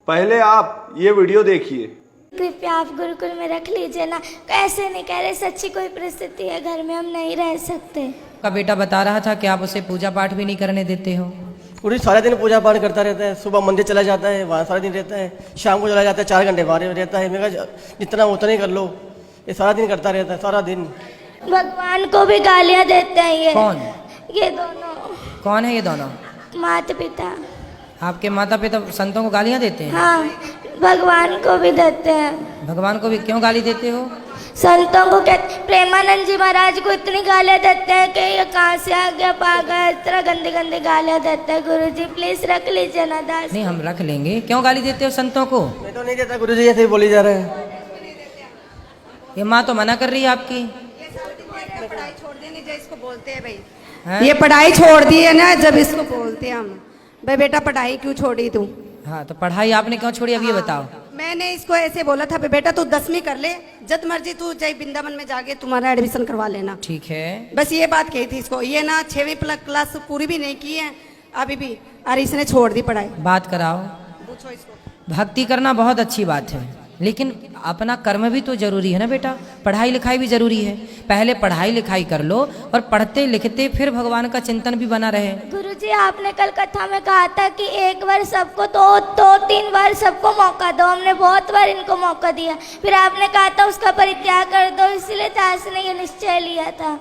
पहले आप ये वीडियो देखिए। कृपया आप गुरुकुल में रख लीजिए ना। ऐसे नहीं कह रहे, सच्ची कोई परिस्थिति है घर में, हम नहीं रह सकते। का बेटा बता रहा था कि आप उसे पूजा पाठ भी नहीं करने देते हो। पूरी सारे दिन पूजा पाठ करता रहता है। सुबह मंदिर चला जाता है, वहाँ सारा दिन रहता है। शाम को चला जाता है, 4 घंटे वहाँ रहता है। मैं कहा जितना उतना ही कर लो। ये सारा दिन करता रहता है, सारा दिन। भगवान को भी गालियां देते हैं ये। कौन? ये दोनों। कौन है ये दोनों? माता पिता। आपके माता पिता संतों को गालियां देते हैं? हाँ, भगवान को भी देते हैं। भगवान को भी क्यों गाली देते हो? संतों को कहते, प्रेमानंद जी महाराज को इतनी गालियां देते हैं कि ये कहाँ से आ गया पागल, इस तरह गंदी गंदी गालियां देते हैं। गुरु जी प्लीज रख लीजिए ना दास। नहीं, हम रख लेंगे। क्यों गाली देते हो संतों को? मैं तो नहीं देता गुरुजी, ऐसे ही बोली जा रहा है। ये माँ तो मना कर रही है आपकी। पढ़ाई छोड़ देने जो इसको बोलते हैं भाई, हैं? ये पढ़ाई छोड़ दी है ना, जब इसको बोलते हैं हम भाई बेटा पढ़ाई क्यों छोड़ी तू। हाँ, तो पढ़ाई आपने क्यों छोड़ी अब ये बताओ। मैंने इसको ऐसे बोला था बेटा तू 10वीं कर ले, जब मर्जी तू जय वृंदावन में जाके तुम्हारा एडमिशन करवा लेना। ठीक है। बस ये बात कही थी इसको। ये ना 6वीं क्लास पूरी भी नहीं की है अभी भी, और इसने छोड़ दी पढ़ाई। बात कराओ। पूछो इसको। भक्ति करना बहुत अच्छी बात है, लेकिन अपना कर्म भी तो जरूरी है ना बेटा। पढ़ाई लिखाई भी जरूरी है। पहले पढ़ाई लिखाई कर लो और पढ़ते लिखते फिर भगवान का चिंतन भी बना रहे। गुरुजी आपने कल कथा में कहा था कि एक बार सबको दो 3 बार सबको मौका दो। हमने बहुत बार इनको मौका दिया, फिर आपने कहा था उसका परित्याग कर दो। इसलिए दास ने ये निश्चय लिया था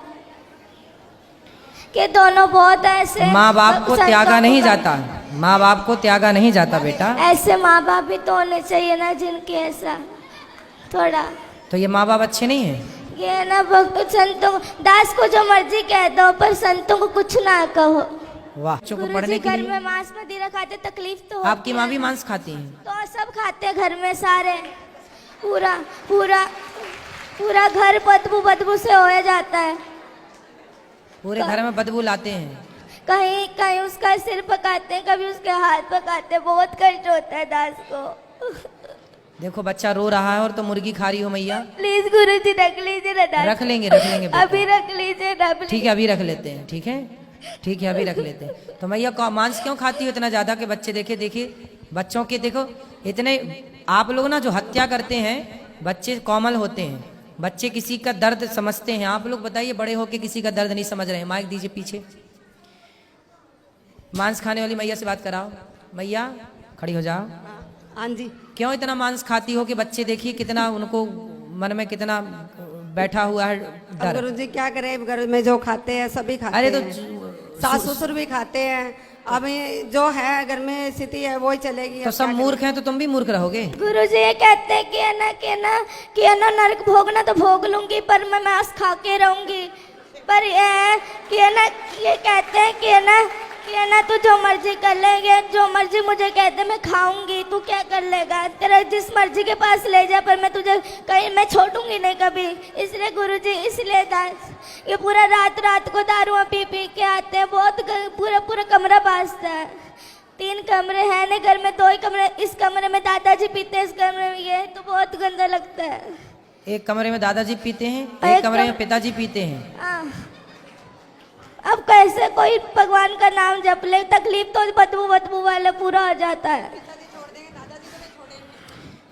कि दोनों बहुत ऐसे। माँ बाप को त्यागा नहीं जाता, माँ बाप को त्यागा नहीं जाता बेटा। ऐसे माँ बाप भी तो होने चाहिए ना जिनके ऐसा थोड़ा। तो ये माँ बाप अच्छे नहीं हैं? ये है ना भक्त संतों को, दास को जो मर्जी कह दो पर संतों को कुछ ना कहो। वाह। बच्चों को गुरुजी पढ़ने के घर लिए में मांस मदिरा खाते, तकलीफ तो होती आपकी है माँ भी ना। मांस खाती है? तो सब खाते घर में सारे। पूरा पूरा पूरा घर बदबू से हो जाता है। पूरे घर में बदबू लाते हैं। कहीं कहीं उसका सिर पकाते हैं, कभी उसके हाथ पकाते हैं। बहुत कष्ट होता है दास को। देखो बच्चा रो रहा है और तो मुर्गी खा रही हो मैया। प्लीज गुरुजी रख लीजिए ना दास। रख लेंगे बेटा। अभी रख लीजिए ना। ठीक है, अभी रख लेते हैं। ठीक है, ठीक है, अभी रख लेते हैं। तो मैया मांस क्यों खाती हो इतना ज्यादा कि बच्चे देखिए बच्चों के देखो इतने। आप लोग ना जो हत्या करते हैं, बच्चे कोमल होते हैं, बच्चे किसी का दर्द समझते हैं। आप लोग बताइए बड़े होके किसी का दर्द नहीं समझ रहे हैं। माइक दीजिए पीछे। मांस खाने वाली मैया से बात कराओ। मैया खड़ी हो जाओ। हाँ जी। क्यों इतना मांस खाती हो कि बच्चे देखिए कितना उनको मन में कितना बैठा हुआ है डर। गुरु जी क्या करे, घर में जो खाते हैं सभी खाते अरे तो हैं। सास ससुर भी खाते हैं। अब ये जो है घर में स्थिति है वही चलेगी। तो सब मूर्ख हैं तो तुम भी मूर्ख रहोगे। गुरुजी ये कहते हैं कि है ना नरक भोगना तो भोग लूंगी, पर मैं मांस खा के रहूंगी। पर ये है कि है ना, ये कहते हैं कि है ना तू जो मर्जी कर लेंगे, जो मर्जी मुझे कहते मैं खाऊंगी, तू क्या कर लेगा, तेरा जिस मर्जी के पास ले जा, पर मैं तुझे कहीं मैं छोड़ूंगी नहीं कभी। इसलिए गुरुजी, इसलिए दास ये पूरा रात को दारुआं पी के आते हैं। बहुत पूरा कमरा बाजता है। 3 कमरे हैं ना घर में, 2 ही कमरे। इस कमरे में दादाजी पीते हैं, इस कमरे में ये, तो बहुत गंदा लगता है। एक कमरे में दादाजी पीते हैं, एक कमरे में पिताजी पीते हैं। अब कैसे कोई भगवान का नाम जप ले, तकलीफ तो बदबू वाला पूरा हो जाता है।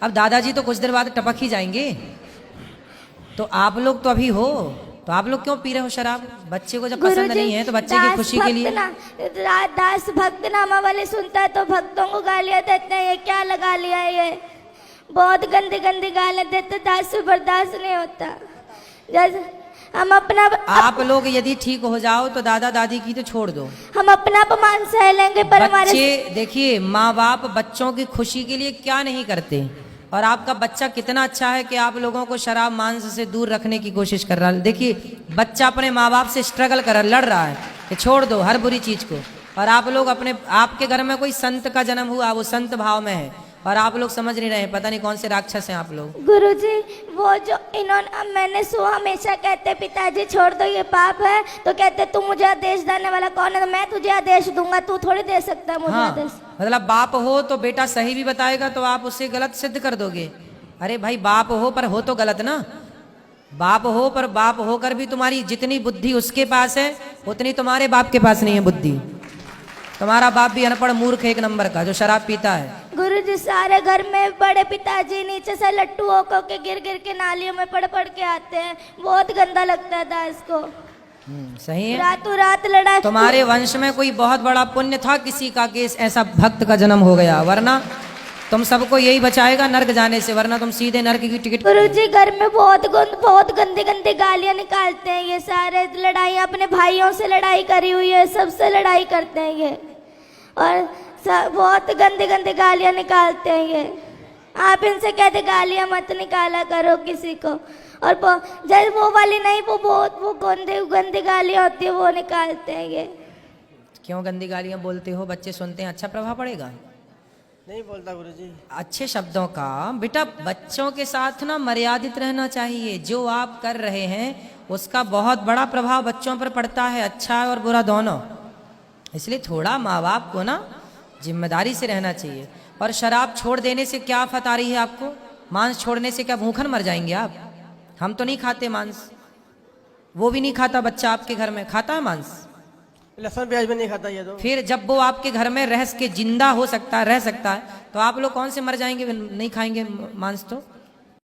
अब दादाजी तो कुछ देर बाद टपक ही जाएंगे। तो आप लोग तो अभी हो, तो आप लोग क्यों पी रहे हो शराब? बच्चे को जब पसंद नहीं है तो बच्चे की खुशी के लिए। दास भक्त नामा वाले सुनता है तो भक्तों को गालियां देते हैं। ये क्या लगा लिया है, ये बहुत गंदी गालियां देते। दास से बर्दाश्त नहीं होता। जैसे हम अपना आप लोग यदि ठीक हो जाओ तो दादा दादी की तो छोड़ दो, हम अपना अपमान सह लेंगे, पर हमारे बच्चे देखिए माँ बाप बच्चों की खुशी के लिए क्या नहीं करते। और आपका बच्चा कितना अच्छा है कि आप लोगों को शराब मांस से दूर रखने की कोशिश कर रहा है। देखिए बच्चा अपने माँ बाप से स्ट्रगल कर लड़ रहा है कि छोड़ दो हर बुरी चीज को। और आप लोग आपके घर में कोई संत का जन्म हुआ, वो संत भाव में है, और आप लोग समझ नहीं रहे। पता नहीं कौन से राक्षस हैं आप लोग। गुरुजी वो जो इन्होंने, मैंने सुना हमेशा कहते पिताजी छोड़ दो ये पाप है, तो कहते तू मुझे आदेश देने वाला कौन है, तो मैं तुझे आदेश दूंगा, तू थोड़ी दे सकता है मुझे आदेश। मतलब बाप हो तो बेटा सही भी बताएगा तो आप उससे गलत सिद्ध कर दोगे। अरे भाई बाप हो पर हो तो गलत ना। बाप हो पर बाप होकर भी तुम्हारी जितनी बुद्धि उसके पास है उतनी तुम्हारे बाप के पास नहीं है बुद्धि। तुम्हारा बाप भी अनपढ़ मूर्ख 1 नंबर का जो शराब पीता है। गुरुजी सारे घर में बड़े पिताजी नीचे से लट्टू होकर के गिर गिर के नालियों में पड़ के आते हैं, बहुत गंदा लगता था इसको। सही है। रातों रात लड़ाई। तुम्हारे वंश में कोई बहुत बड़ा पुण्य था किसी का कि ऐसा भक्त का जन्म हो गया, वरना तुम सबको यही बचाएगा नर्क जाने से, वरना तुम सीधे नर्क की टिकट। गुरुजी घर में बहुत गंदी गंदी गालियां निकालते हैं ये सारे, लड़ाई अपने भाइयों से लड़ाई करी हुई है, सबसे लड़ाई करते हैं ये, और बहुत गंदी गंदी गालियां निकालते हैं ये। आप इनसे कहते गालियां मत निकाला करो किसी को, और जब वो वाली नहीं, वो गंदी गालियां होती है वो निकालते हैं ये। क्यों गंदी गालियां बोलते हो? बच्चे सुनते हैं, अच्छा प्रभाव पड़ेगा? नहीं बोलता गुरुजी। अच्छे शब्दों का बेटा बच्चों के साथ ना मर्यादित रहना चाहिए। जो आप कर रहे हैं उसका बहुत बड़ा प्रभाव बच्चों पर पड़ता है, अच्छा और बुरा दोनों। इसलिए थोड़ा माँ बाप को ना जिम्मेदारी से रहना चाहिए। और शराब छोड़ देने से क्या आफत आ रही है आपको? मांस छोड़ने से क्या भूखन मर जाएंगे आप? हम तो नहीं खाते मांस, वो भी नहीं खाता बच्चा आपके घर में, खाता है मांस? लहसुन प्याज भी नहीं खाता ये तो। फिर जब वो आपके घर में रह के जिंदा हो सकता है, रह सकता है, तो आप लोग कौन से मर जाएंगे नहीं खाएंगे मांस? तो